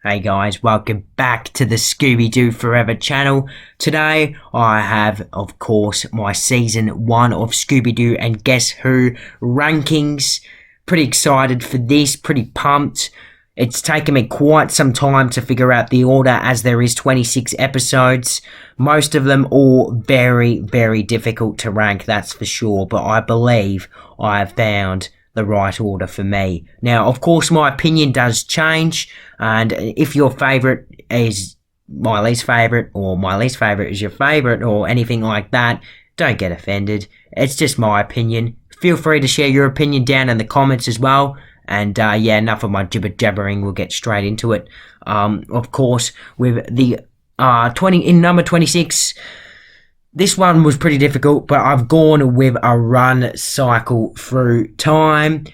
Hey guys, welcome back to the Scooby-Doo Forever channel. Today I have, of course, my season 1 of Scooby-Doo and Guess Who rankings. Pretty excited for this, pretty pumped. It's taken me quite some time to figure out the order as there is 26 episodes. Most of them all very, very difficult to rank, that's for sure, but I believe I have found the right order for me. Now, of course, my opinion does change, and if your favourite is my least favourite, or my least favourite is your favourite, or anything like that, don't get offended. It's just my opinion. Feel free to share your opinion down in the comments as well. And yeah, enough of my jibber-jabbering, we'll get straight into it. Of course, with the number 26, this one was pretty difficult, but I've gone with a run cycle through time.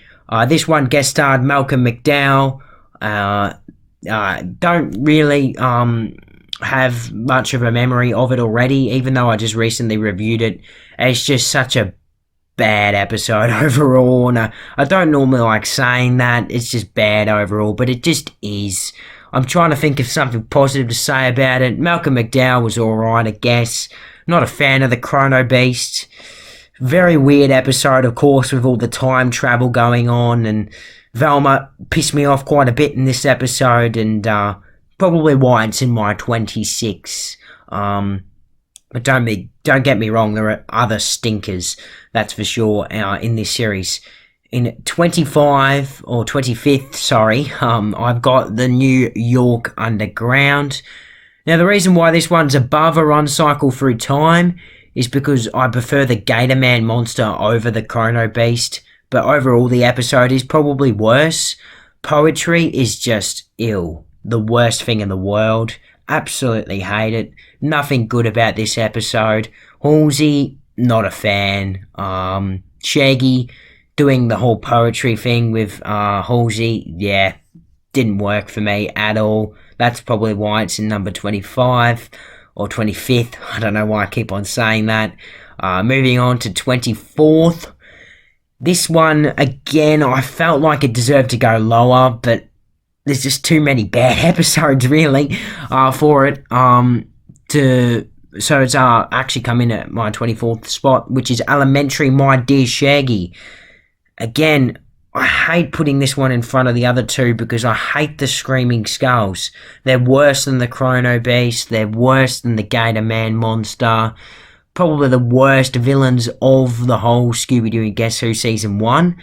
This one guest starred Malcolm McDowell. Don't really have much of a memory of it already, even though I just recently reviewed it. It's just such a bad episode overall, and I don't normally like saying that. It's just bad overall, but it just is. I'm trying to think of something positive to say about it. Malcolm McDowell was alright, I guess. Not a fan of the Chrono Beast. Very weird episode, of course, with all the time travel going on, and Velma pissed me off quite a bit in this episode, and probably why it's in my 26. But don't get me wrong, there are other stinkers, that's for sure, in this series. In 25, or 25th, sorry, I've got the New York Underground. Now, the reason why this one's above a run cycle through time is because I prefer the Gator Man monster over the Chrono Beast, but overall the episode is probably worse. Poetry is just ill. The worst thing in the world. Absolutely hate it. Nothing good about this episode. Halsey, not a fan. Shaggy, doing the whole poetry thing with Halsey, yeah, didn't work for me at all. That's probably why it's in number 25 or 25th. I don't know why I keep on saying that. Moving on to 24th. This one, again, I felt like it deserved to go lower, but there's just too many bad episodes, really, for it. So it's actually come in at my 24th spot, which is Elementary, My Dear Shaggy. Again, I hate putting this one in front of the other two because I hate the Screaming Skulls. They're worse than the Chrono Beast. They're worse than the Gator Man monster. Probably the worst villains of the whole Scooby-Doo and Guess Who Season 1.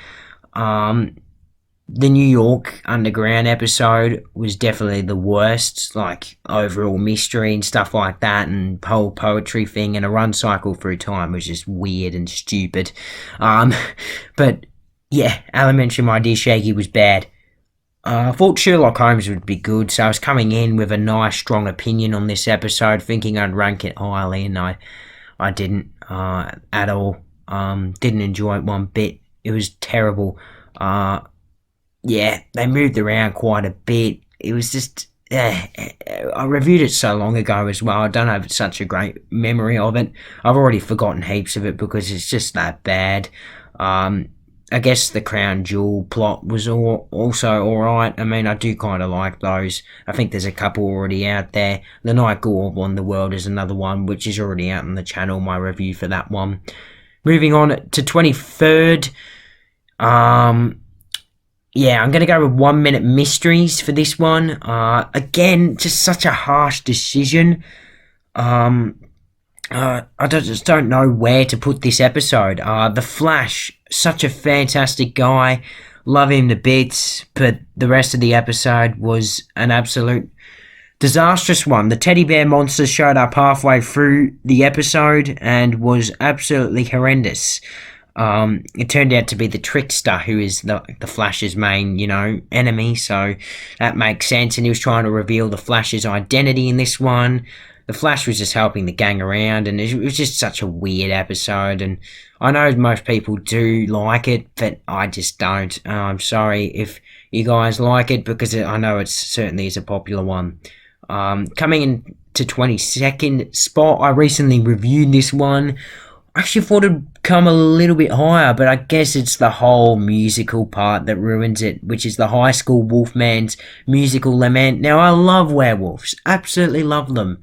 The New York Underground episode was definitely the worst. Like, overall mystery and stuff like that, and whole poetry thing, and a run cycle through time was just weird and stupid. But yeah, Elementary, My Dear Shaggy was bad. I thought Sherlock Holmes would be good, so I was coming in with a nice, strong opinion on this episode, thinking I'd rank it highly, and I didn't at all. Didn't enjoy it one bit. It was terrible. Yeah, they moved around quite a bit. It was just... I reviewed it so long ago as well. I don't have such a great memory of it. I've already forgotten heaps of it because it's just that bad. I guess the Crown Jewel plot was also alright. I mean, I do kind of like those. I think there's a couple already out there. The Night Gore Won the World is another one, which is already out on the channel, my review for that one. Moving on to 23rd. Yeah, I'm going to go with 1 Minute Mysteries for this one. Again, just such a harsh decision. I just don't know where to put this episode. The Flash, such a fantastic guy. Love him to bits, but the rest of the episode was an absolute disastrous one. The teddy bear monster showed up halfway through the episode and was absolutely horrendous. It turned out to be the Trickster, who is the Flash's main, enemy, so that makes sense, and he was trying to reveal the Flash's identity in this one. The Flash was just helping the gang around, and it was just such a weird episode, and I know most people do like it, but I just don't. I'm sorry if you guys like it, because I know it certainly is a popular one. Coming in to 22nd spot, I recently reviewed this one. actually thought it'd come a little bit higher, but I guess it's the whole musical part that ruins it, which is the high school Wolfman's musical lament. Now, I love werewolves, absolutely love them,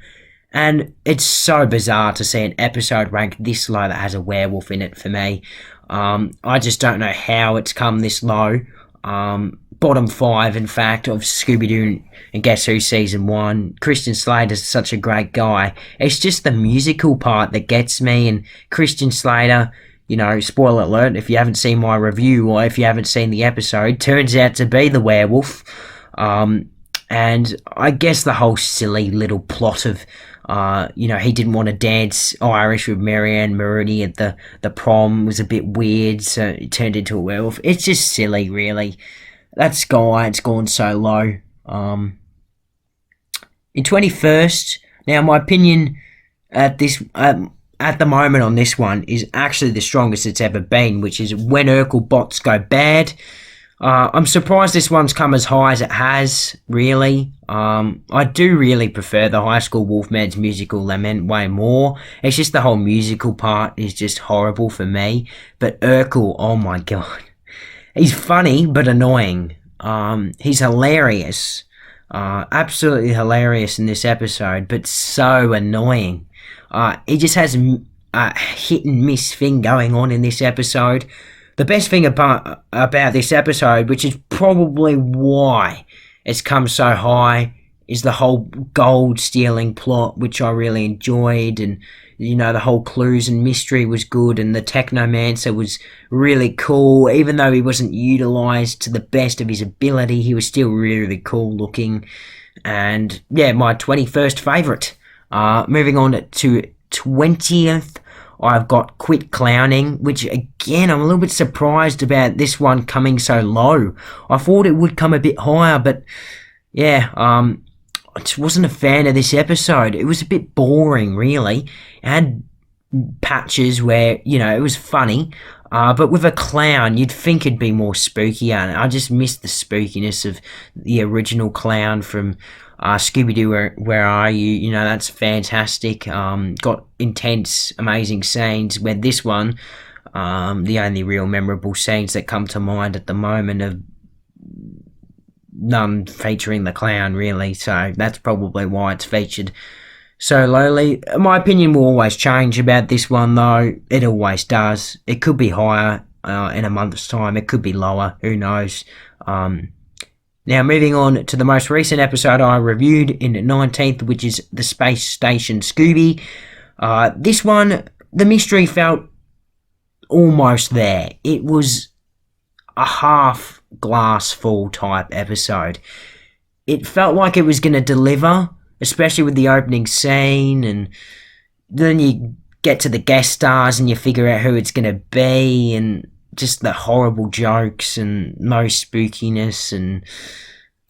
and it's so bizarre to see an episode ranked this low that has a werewolf in it for me. I just don't know how it's come this low. Bottom 5, in fact, of Scooby-Doo and Guess Who Season 1. Christian Slater's such a great guy. It's just the musical part that gets me, and Christian Slater, you know, spoiler alert, if you haven't seen my review or if you haven't seen the episode, turns out to be the werewolf. And I guess the whole silly little plot of, you know, he didn't want to dance Irish with Marianne Mooney at the prom was a bit weird, so it turned into a werewolf. It's just silly, really. That's why it's gone so low. In 21st, now my opinion at the moment on this one is actually the strongest it's ever been, which is When Urkel Bots Go Bad. I'm surprised this one's come as high as it has, really. I do really prefer the High School Wolfman's musical lament way more. It's just the whole musical part is just horrible for me. But Urkel, oh my god. He's funny, but annoying. He's hilarious. Absolutely hilarious in this episode, but so annoying. He just has a hit and miss thing going on in this episode. The best thing about this episode, which is probably why it's come so high, is the whole gold stealing plot, which I really enjoyed, and you know, the whole clues and mystery was good, and the Technomancer was really cool. Even though he wasn't utilised to the best of his ability, he was still really, really cool looking. And yeah, my 21st favourite. Moving on to 20th, I've got Quit Clowning, which again, I'm a little bit surprised about this one coming so low. I thought it would come a bit higher, but yeah, I just wasn't a fan of this episode. It was a bit boring, really. It had patches where, you know, it was funny, but with a clown, you'd think it'd be more spooky, and I just missed the spookiness of the original clown from Scooby-Doo, Where Are You? You know, that's fantastic. Got intense, amazing scenes, where this one, the only real memorable scenes that come to mind at the moment are none featuring the clown, really, so that's probably why it's featured so lowly. My opinion will always change about this one, though. It always does. It could be higher in a month's time. It could be lower. Who knows? Now, moving on to the most recent episode I reviewed in 19th, which is the Space Station Scooby. This one, the mystery felt almost there. It was a half glass full type episode. It felt like it was going to deliver, especially with the opening scene, and then you get to the guest stars and you figure out who it's going to be, and just the horrible jokes and no spookiness, and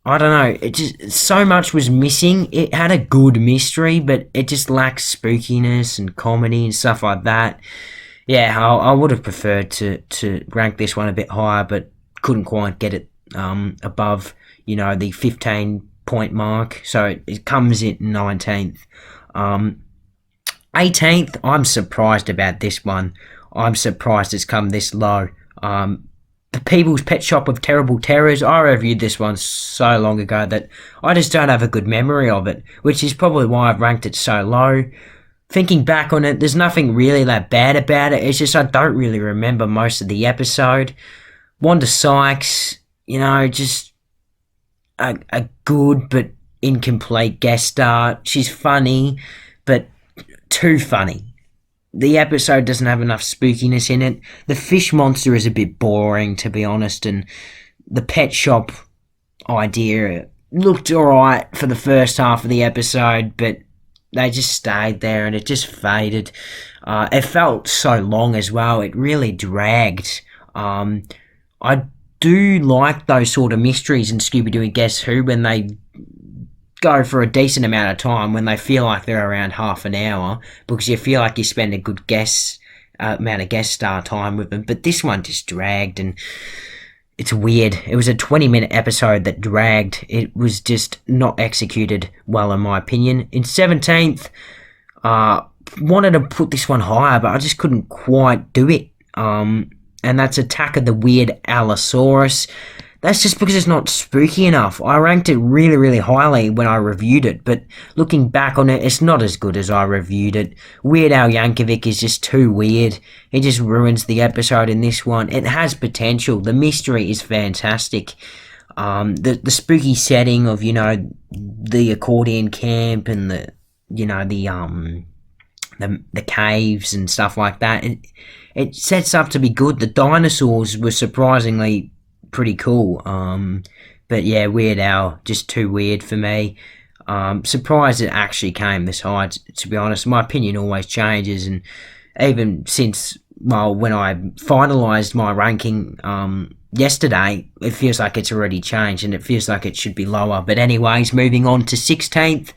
I don't know, it just, so much was missing. It had a good mystery, but it just lacked spookiness and comedy and stuff like that. Yeah, I would have preferred to rank this one a bit higher, but couldn't quite get it above, you know, the 15-point mark. So it comes in 19th. 18th, I'm surprised about this one. I'm surprised it's come this low. The People's Pet Shop of Terrible Terrors. I reviewed this one so long ago that I just don't have a good memory of it, which is probably why I've ranked it so low. Thinking back on it, there's nothing really that bad about it. It's just I don't really remember most of the episode. Wanda Sykes, you know, just a good but incomplete guest star. She's funny, but too funny. The episode doesn't have enough spookiness in it. The fish monster is a bit boring, to be honest, and the pet shop idea looked alright for the first half of the episode, but they just stayed there and it just faded. It felt so long as well. It really dragged. I do like those sort of mysteries in Scooby-Doo and Guess Who when they go for a decent amount of time, when they feel like they're around half an hour, because you feel like you spend a good amount of guest star time with them. But this one just dragged, and it's weird. It was a 20-minute episode that dragged. It was just not executed well, in my opinion. In 17th, wanted to put this one higher, but I just couldn't quite do it. And that's Attack of the Weird Allosaurus. That's just because it's not spooky enough. I ranked it really, really highly when I reviewed it, but looking back on it, it's not as good as I reviewed it. Weird Al Yankovic is just too weird. It just ruins the episode in this one. It has potential. The mystery is fantastic. The spooky setting of, the accordion camp and the caves and stuff like that. It sets up to be good. The dinosaurs were surprisingly pretty cool. But yeah, Weird Al, just too weird for me. Surprised it actually came this high, to be honest. My opinion always changes, and even since, when I finalised my ranking yesterday, it feels like it's already changed, and it feels like it should be lower. But anyways, moving on to 16th,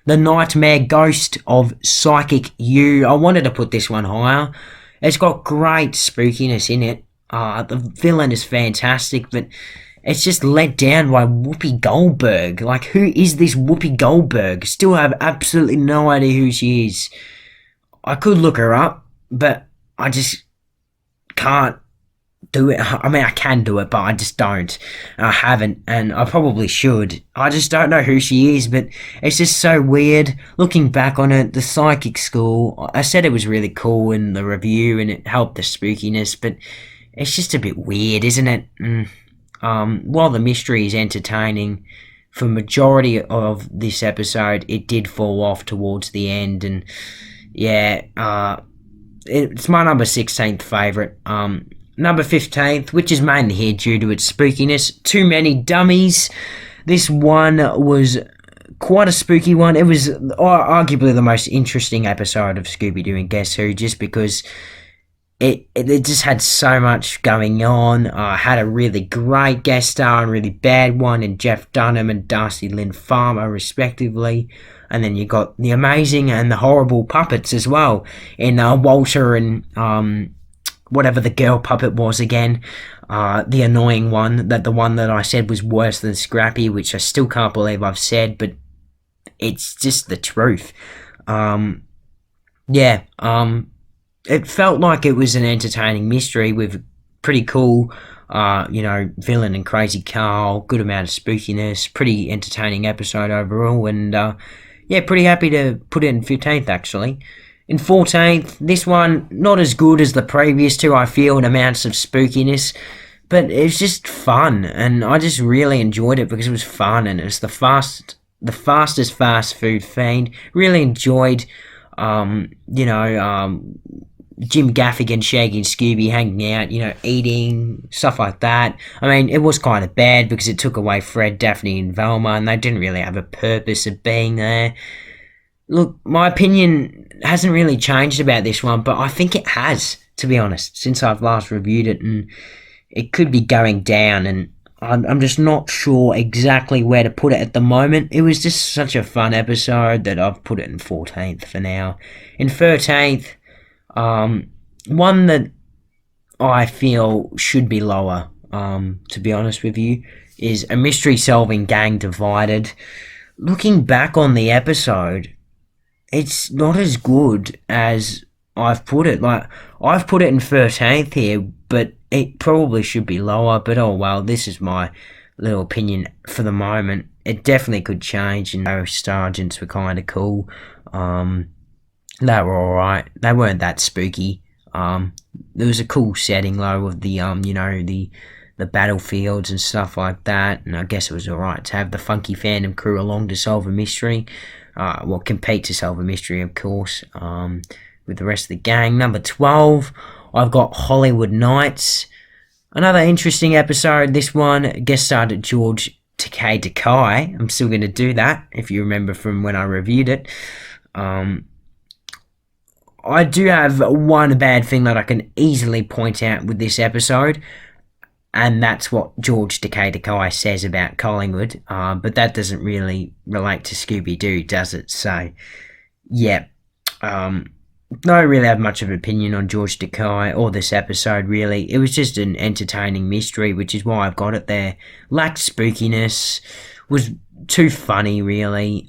The Nightmare Ghost of Psychic You. I wanted to put this one higher. It's got great spookiness in it. The villain is fantastic, but it's just let down by Whoopi Goldberg. Like, who is this Whoopi Goldberg? Still have absolutely no idea who she is. I could look her up, but I just can't do it. I mean, I can do it, but I just don't. I haven't, and I probably should. I just don't know who she is, but it's just so weird. Looking back on it, the psychic school, I said it was really cool in the review, and it helped the spookiness, but it's just a bit weird, isn't it? While the mystery is entertaining, for majority of this episode, it did fall off towards the end, and yeah, it's my number 16th favourite. Number 15th, which is mainly here due to its spookiness, Too Many Dummies. This one was quite a spooky one. It was arguably the most interesting episode of Scooby-Doo and Guess Who, just because it just had so much going on. Had a really great guest star and really bad one in Jeff Dunham and Darcy Lynn Farmer, respectively. And then you got the amazing and the horrible puppets as well in Walter and whatever the girl puppet was again. The annoying one, the one that I said was worse than Scrappy, which I still can't believe I've said, but it's just the truth. It felt like it was an entertaining mystery with pretty cool, villain and Crazy Carl, good amount of spookiness, pretty entertaining episode overall, and pretty happy to put it in 15th actually. In 14th, this one, not as good as the previous two, I feel, in amounts of spookiness, but it was just fun, and I just really enjoyed it because it was fun, and it's the fastest fast food fiend. Really enjoyed, Jim Gaffigan, Shaggy and Scooby hanging out, eating, stuff like that. I mean, it was kind of bad because it took away Fred, Daphne and Velma, and they didn't really have a purpose of being there. Look, my opinion hasn't really changed about this one, but I think it has, to be honest, since I've last reviewed it, and it could be going down, and I'm just not sure exactly where to put it at the moment. It was just such a fun episode that I've put it in 14th for now. In 13th, one that I feel should be lower, to be honest with you, is A Mystery Solving Gang Divided. Looking back on the episode, it's not as good as I've put it. Like, I've put it in 13th here, but it probably should be lower. But oh well, this is my little opinion for the moment. It definitely could change, and those sergeants were kind of cool. They were alright. They weren't that spooky. There was a cool setting though of the the battlefields and stuff like that, and I guess it was alright to have the funky fandom crew along to solve a mystery. Compete to solve a mystery, of course, with the rest of the gang. Number 12, I've got Hollywood Nights. Another interesting episode. This one guest starred George Takei. I'm still going to do that, if you remember from when I reviewed it. I do have one bad thing that I can easily point out with this episode, and that's what George Takei says about Collingwood, but that doesn't really relate to Scooby-Doo, does it? So, yeah, don't really have much of an opinion on George Takei or this episode, really. It was just an entertaining mystery, which is why I've got it there. Lacked spookiness, was too funny, really.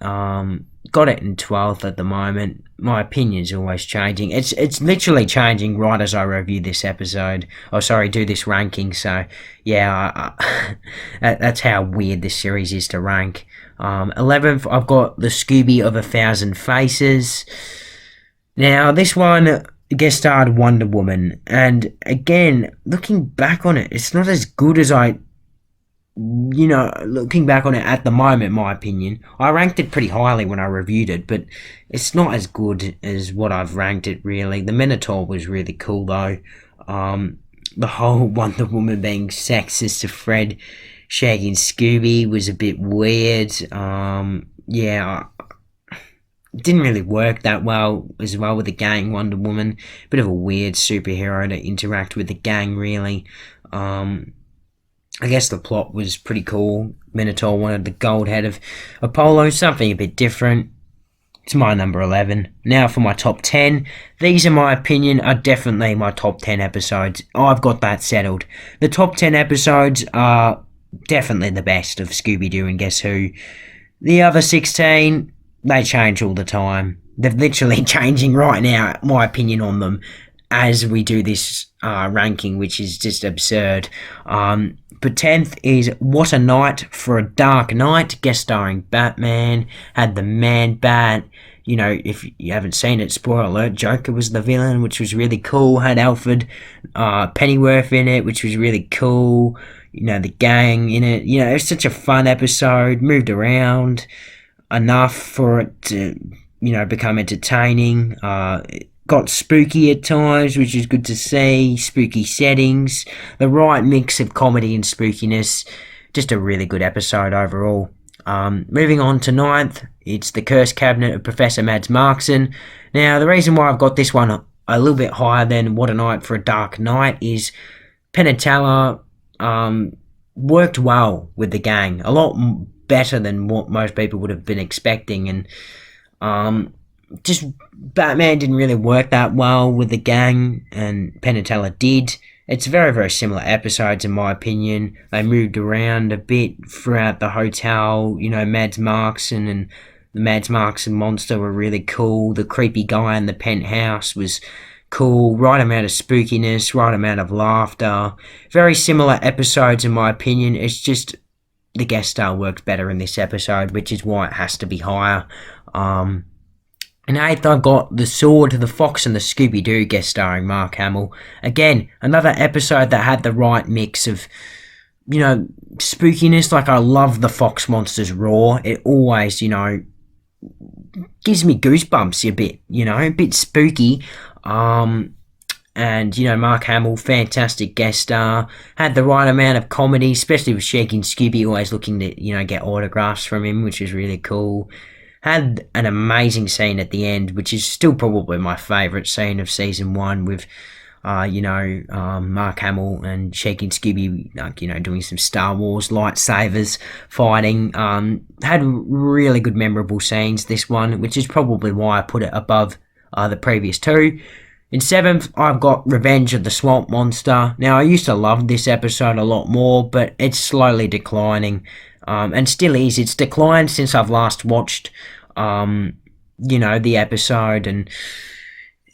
got it in 12th at the moment. My opinion's always changing. It's literally changing right as I review this episode. Oh, sorry, do this ranking. So, yeah, that's how weird this series is to rank. 11th, I've got the Scooby of 1,000 Faces. Now, this one guest starred Wonder Woman, and again, looking back on it, it's not as good as looking back on it at the moment, my opinion. I ranked it pretty highly when I reviewed it, but it's not as good as what I've ranked it, really. The Minotaur was really cool, though. The whole Wonder Woman being sexist to Fred, Shaggy and Scooby was a bit weird. It didn't really work that well as well with the gang Wonder Woman. Bit of a weird superhero to interact with the gang, really. I guess the plot was pretty cool. Minotaur wanted the gold head of Apollo, something a bit different. It's my number 11. Now for my top 10. These, in my opinion, are definitely my top 10 episodes. I've got that settled. The top 10 episodes are definitely the best of Scooby-Doo and Guess Who. The other 16, they change all the time. They're literally changing right now, my opinion on them, as we do this ranking, which is just absurd. But 10th is What a Night for a Dark Night, guest starring Batman, had the Man-Bat. You know, if you haven't seen it, spoiler alert, Joker was the villain, which was really cool. Had Alfred Pennyworth in it, which was really cool. You know, the gang in it. You know, it was such a fun episode. Moved around enough for it to, become entertaining. Got spooky at times, which is good to see. Spooky settings. The right mix of comedy and spookiness. Just a really good episode overall. Moving on to 9th, it's The Cursed Cabinet of Professor Mads Markson. Now, the reason why I've got this one a little bit higher than What a Night for a Dark Night is Penn and Teller worked well with the gang. A lot better than what most people would have been expecting. And just Batman didn't really work that well with the gang, and Penn and Teller did. It's very, very similar episodes, in my opinion. They moved around a bit throughout the hotel. Mads Markson and the Mads Markson monster were really cool. The creepy guy in the penthouse was cool. Right amount of spookiness, right amount of laughter. Very similar episodes, in my opinion. It's just the guest star worked better in this episode, which is why it has to be higher. In 8th, I've got The Sword, The Fox and the Scooby-Doo, guest starring Mark Hamill. Again, another episode that had the right mix of, spookiness. Like, I love the Fox monsters roar. It always, gives me goosebumps a bit, a bit spooky. And, Mark Hamill, fantastic guest star. Had the right amount of comedy, especially with Shaggy and Scooby always looking to, get autographs from him, which was really cool. Had an amazing scene at the end, which is still probably my favourite scene of season 1 with, Mark Hamill and Shaggy and Scooby, doing some Star Wars lightsabers fighting. Had really good memorable scenes, this one, which is probably why I put it above the previous two. In 7th, I've got Revenge of the Swamp Monster. Now, I used to love this episode a lot more, but it's slowly declining. And still is. It's declined since I've last watched, the episode. And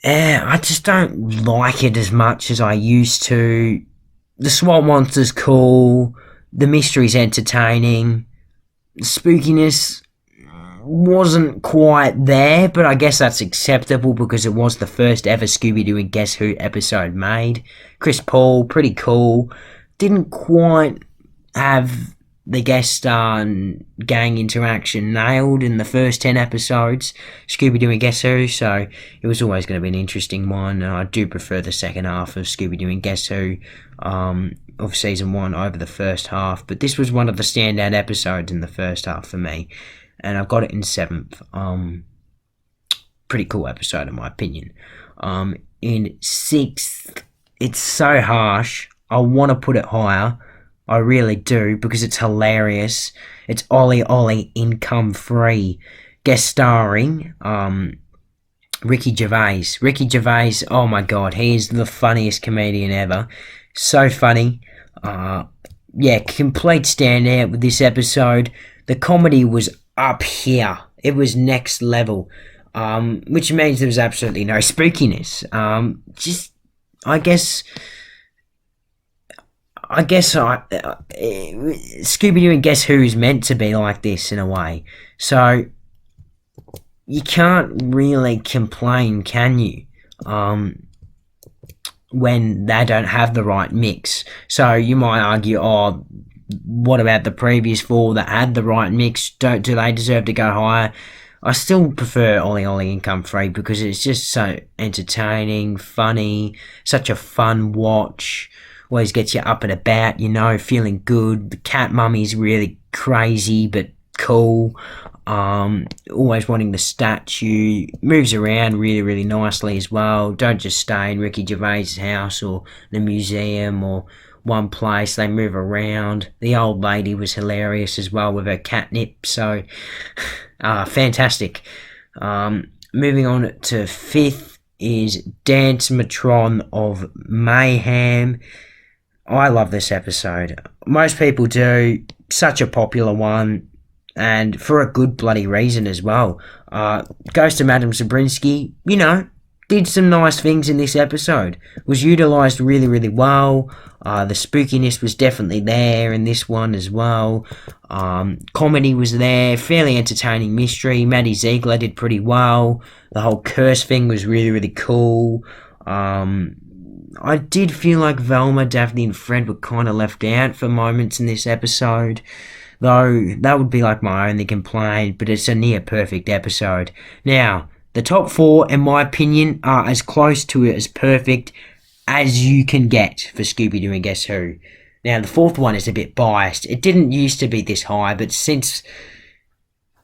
I just don't like it as much as I used to. The Swamp Monster's cool. The mystery's entertaining. The spookiness wasn't quite there, but I guess that's acceptable because it was the first ever Scooby-Doo and Guess Who episode made. Chris Paul, pretty cool. Didn't quite have the guest star and gang interaction nailed in the first 10 episodes, Scooby-Doo and Guess Who, so it was always going to be an interesting one. I do prefer the second half of Scooby-Doo and Guess Who of season 1 over the first half, but this was one of the standout episodes in the first half for me, and I've got it in 7th. Pretty cool episode in my opinion. In 6th, it's so harsh. I want to put it higher. I really do, because it's hilarious. It's Olly Olly Income Free, guest starring Ricky Gervais. Ricky Gervais, oh my god, he is the funniest comedian ever. So funny. Complete standout with this episode. The comedy was up here. it was next level, which means there was absolutely no spookiness. Just, I guess Scooby-Doo and Guess Who is meant to be like this in a way. So you can't really complain, can you? When they don't have the right mix. So you might argue, oh, what about the previous four that had the right mix? Do they deserve to go higher? I still prefer Olly Olly and Come Free because it's just so entertaining, funny, such a fun watch. Always gets you up and about, feeling good. The cat mummy's really crazy but cool. Always wanting the statue. Moves around really, really nicely as well. Don't just stay in Ricky Gervais' house or the museum or one place. They move around. The old lady was hilarious as well with her catnip. So, fantastic. Moving on to fifth is Dance Matron of Mayhem. I love this episode. Most people do. Such a popular one. And for a good bloody reason as well. Goes to Madame Zabrinsky, did some nice things in this episode. Was utilised really, really well. The spookiness was definitely there in this one as well. Comedy was there. Fairly entertaining mystery. Maddie Ziegler did pretty well. The whole curse thing was really, really cool. I did feel like Velma, Daphne and Fred were kind of left out for moments in this episode. Though, that would be like my only complaint, but it's a near perfect episode. Now, the top four, in my opinion, are as close to it as perfect as you can get for Scooby-Doo and Guess Who. Now, the fourth one is a bit biased. It didn't used to be this high, but since,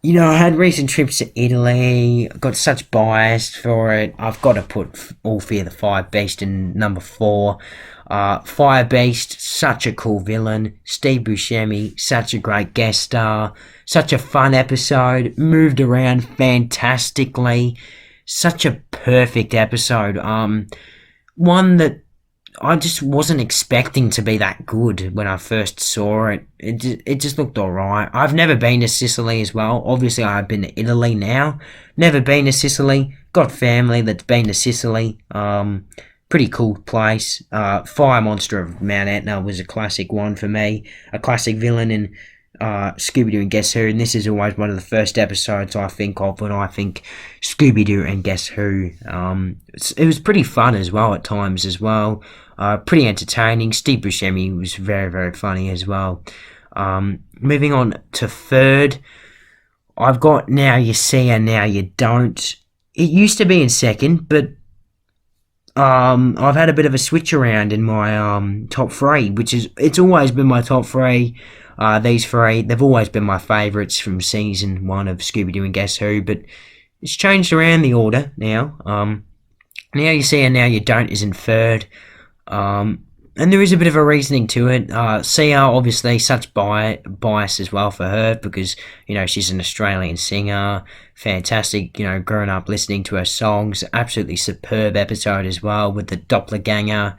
I had recent trips to Italy, got such bias for it, I've got to put All Fear the Fire Beast in number 4. Fire Beast, such a cool villain. Steve Buscemi, such a great guest star. Such a fun episode. Moved around fantastically. Such a perfect episode. One that I just wasn't expecting to be that good when I first saw it. It just looked alright. I've never been to Sicily as well. Obviously, I've been to Italy now. Never been to Sicily. Got family that's been to Sicily. Pretty cool place. Fire Monster of Mount Etna was a classic one for me. A classic villain in Scooby-Doo and Guess Who. And this is always one of the first episodes I think of when I think Scooby-Doo and Guess Who. It was pretty fun as well at times as well. Pretty entertaining. Steve Buscemi was very, very funny as well. Moving on to third. I've got Now You See and Now You Don't. It used to be in second, but I've had a bit of a switch around in my top 3, it's always been my top 3. These 3, they've always been my favourites from season 1 of Scooby-Doo and Guess Who, but it's changed around the order now. Now You See and Now You Don't is in third. And there is a bit of a reasoning to it. Sia, obviously, such bias as well for her because, she's an Australian singer. Fantastic, growing up listening to her songs. Absolutely superb episode as well with the doppelganger,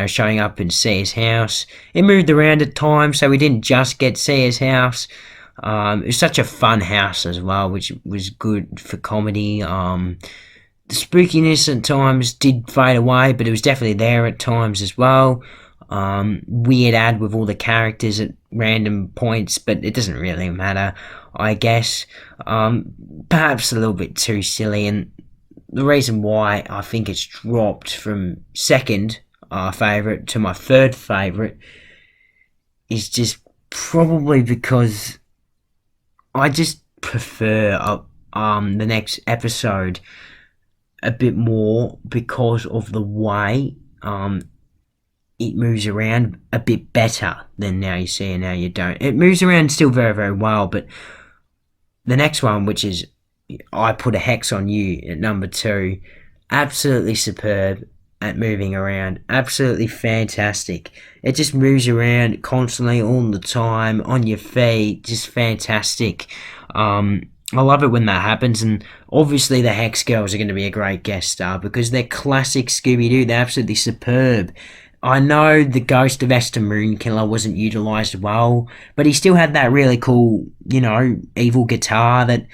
showing up in Sia's house. It moved around at times, so we didn't just get Sia's house. It was such a fun house as well, which was good for comedy. The spookiness at times did fade away, but it was definitely there at times as well. Weird ad with all the characters at random points, but it doesn't really matter, I guess. Perhaps a little bit too silly, and the reason why I think it's dropped from second favourite to my third favourite is just probably because I just prefer the next episode a bit more because of the way it moves around a bit better than Now You See and Now You Don't. It moves around still very, very well, but the next one, which is I Put a Hex on You at number 2, absolutely superb at moving around. Absolutely fantastic. It just moves around constantly all the time, on your feet, just fantastic. I love it when that happens, and obviously the Hex Girls are going to be a great guest star because they're classic Scooby-Doo. They're absolutely superb I know the ghost of Esther Moonkiller wasn't utilised well, but he still had that really cool, evil guitar that,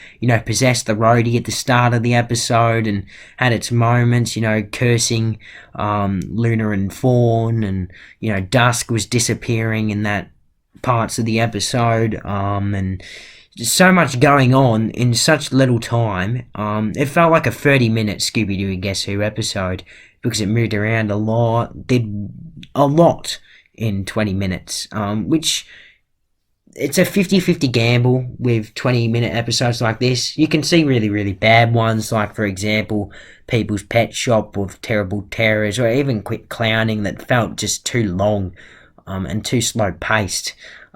possessed the roadie at the start of the episode and had its moments, cursing Luna and Fawn, and, Dusk was disappearing in that parts of the episode, and so much going on in such little time. It felt like a 30-minute Scooby-Doo Guess Who episode because it moved around a lot, did a lot in 20 minutes, which it's a 50-50 gamble with 20-minute episodes like this. You can see really, really bad ones, like, for example, People's Pet Shop with terrible terrors, or even Quick Clowning that felt just too long and too slow-paced.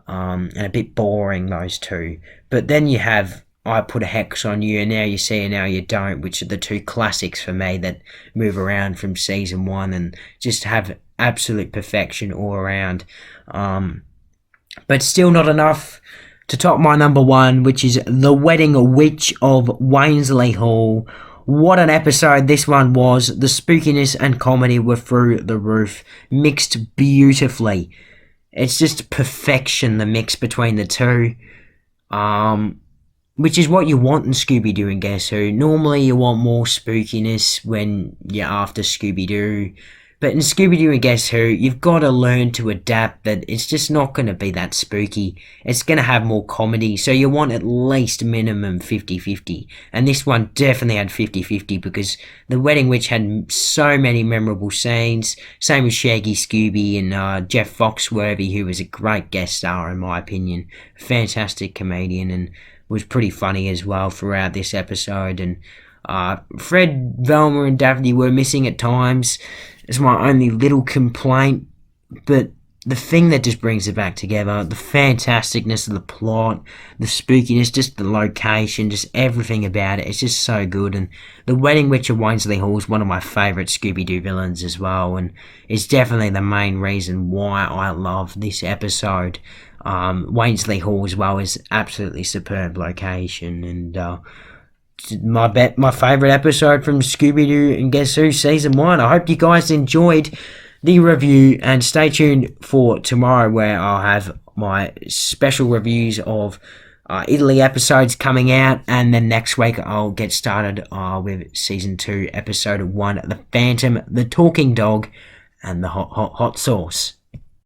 And a bit boring, those two. But then you have I Put a Hex on You, and Now You See and Now You Don't, which are the two classics for me that move around from season 1 and just have absolute perfection all around. But still not enough to top my number 1, which is The Wedding Witch of Wainsley Hall. What an episode this one was. The spookiness and comedy were through the roof, mixed beautifully. It's just perfection, the mix between the two, which is what you want in Scooby-Doo and Guess Who. Normally you want more spookiness when you're after Scooby-Doo, but in Scooby-Doo and Guess Who, you've got to learn to adapt that it's just not going to be that spooky. It's going to have more comedy, so you want at least minimum 50-50. And this one definitely had 50-50 because The Wedding Witch had so many memorable scenes. Same with Shaggy Scooby and Jeff Foxworthy, who was a great guest star in my opinion. Fantastic comedian and was pretty funny as well throughout this episode. And Fred, Velma and Daphne were missing at times. It's my only little complaint, but the thing that just brings it back together, the fantasticness of the plot, the spookiness, just the location, just everything about it, it's just so good. And The Wedding Witch of Wainsley Hall is one of my favourite Scooby-Doo villains as well, and it's definitely the main reason why I love this episode. Wainsley Hall as well is absolutely superb location, and my favourite episode from Scooby-Doo and Guess Who Season 1. I hope you guys enjoyed the review, and stay tuned for tomorrow where I'll have my special reviews of Italy episodes coming out, and then next week I'll get started with Season 2, Episode 1, The Phantom, The Talking Dog, and The Hot Sauce.